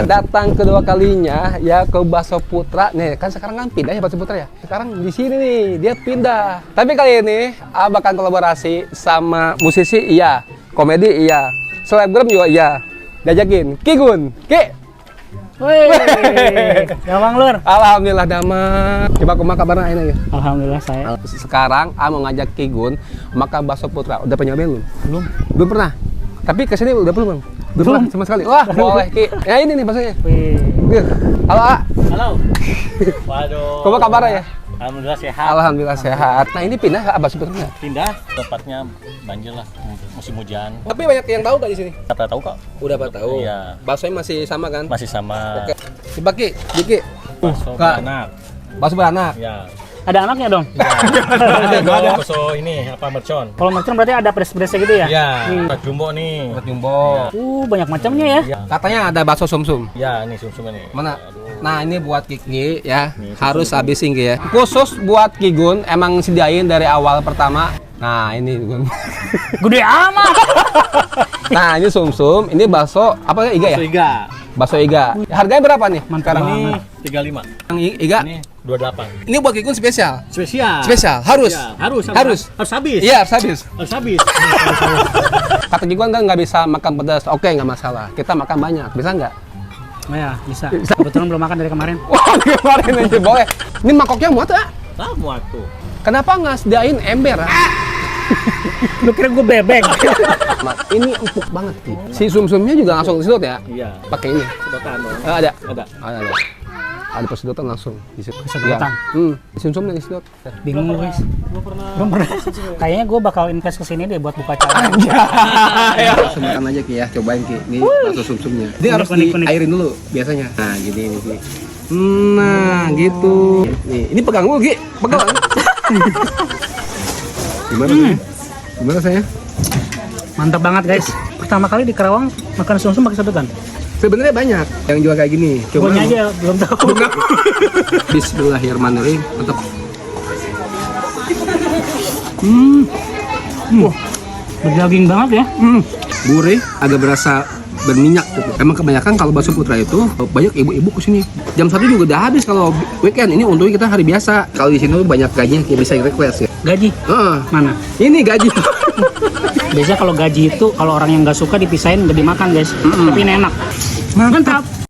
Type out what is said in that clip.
Datang kedua kalinya ya ke Bakso Putra. Nih, kan sekarang kan pindah ya Bakso Putra ya. Sekarang di sini nih, dia pindah. Tapi kali ini bakal kolaborasi sama musisi iya, komedi iya, selebgram juga iya. Diajakin Ki-Gun. Ki. Wih, gampang lur. Alhamdulillah damai. Coba kumaha kabarna ayeuna ya? Alhamdulillah saya. Sekarang mau ngajak Ki-Gun makan Bakso Putra. Udah pernah nyobain belum? Belum. Belum pernah. Tapi kesini udah belum? Belum sama sekali. Wah, boleh Ki. Ya ini nih baksonya. Wih. Halo, A. Halo. Waduh. Kumaha kabarnya ya? Alhamdulillah sehat. Alhamdulillah sehat. Nah, ini pindah Bakso Putra. Pindah tempatnya banjir lah musim hujan. Tapi banyak yang tahu gak di sini? Kata tahu kok. Udah pada tahu. Iya. Baksonya masih sama kan? Masih sama. Oke. Coba Ki, Diki. Bakso Kak. beranak. Bakso beranak. Ya. Ada anaknya dong? Ada. Bakso ini apa mercon? Kalau mercon berarti ada beres-beresnya gitu ya? Ya. Nih. Buat jumbo nih. Buat jumbo. Banyak macamnya ya. Ya. Katanya ada bakso sumsum. Ya, ini sumsum ini. Mana? Aduh. Nah, ini buat Kiki ya. Nih, Harus sumsum. habisin Ki ya. Khusus buat Ki-Gun emang sediain dari awal pertama. Nah, ini Gun. Gede amat. Nah, ini sumsum, ini bakso apa ya? Iga ya? Bakso iga. Bakso iga. Harganya berapa nih? Mantap Sekarang banget. Ini 35. yang iga. Ini 28. Ini buat Ki-Gun spesial. Spesial. Spesial, harus. Ya, harus. Harus. Harus habis. Iya, harus habis. Harus habis. Kata Ki-Gun kan nggak bisa makan pedas. Oke, nggak masalah. Kita makan banyak. Bisa nggak? Oh ya, bisa. Kebetulan belum makan dari kemarin. Wah, kemarin aja boleh. Ini mangkoknya muat ya? Kamu tuh. Kenapa nggak sediain ember? Lu kira gue bebek? Ini empuk banget, Ki. Si sumsumnya juga langsung disedot ya? Iya. Pakai ini. Sedotan dong. Ada. Ada. Ada. Ada persedotan langsung disedot. Sedotan? Sumsumnya disedot. Bingung gue guys. Belum pernah. Kayaknya gue bakal invest ke sini deh buat buka cabang. Langsung makan aja Ki ya, cobain Ki. Ini bakso sumsumnya. Ini harus Unik. diairin dulu biasanya. Nah, gini ini Ki. Nah, gitu. Nih, ini pegang dulu Ki. Pegang. Gimana saya? Gimana saya? Mantap banget guys. Pertama kali di Karawang makan sumsum pakai sedotan. Sebenarnya banyak yang jual kayak gini. Gue aja belum tahu. Bismillahirrahmanirrahim. Mantap. Wah, berdaging banget ya. Gurih, agak berasa berminyak gitu. Emang kebanyakan kalau Bakso Putra itu banyak ibu-ibu kesini. Jam 1 juga udah habis kalau weekend. Ini untungnya kita hari biasa. Kalau di sini tuh banyak gajinya, kita bisa request ya. Gaji? Mana? Ini gaji. Biasanya kalau gaji itu kalau orang yang nggak suka dipisahin nggak dimakan guys. Tapi ini enak. Mantap.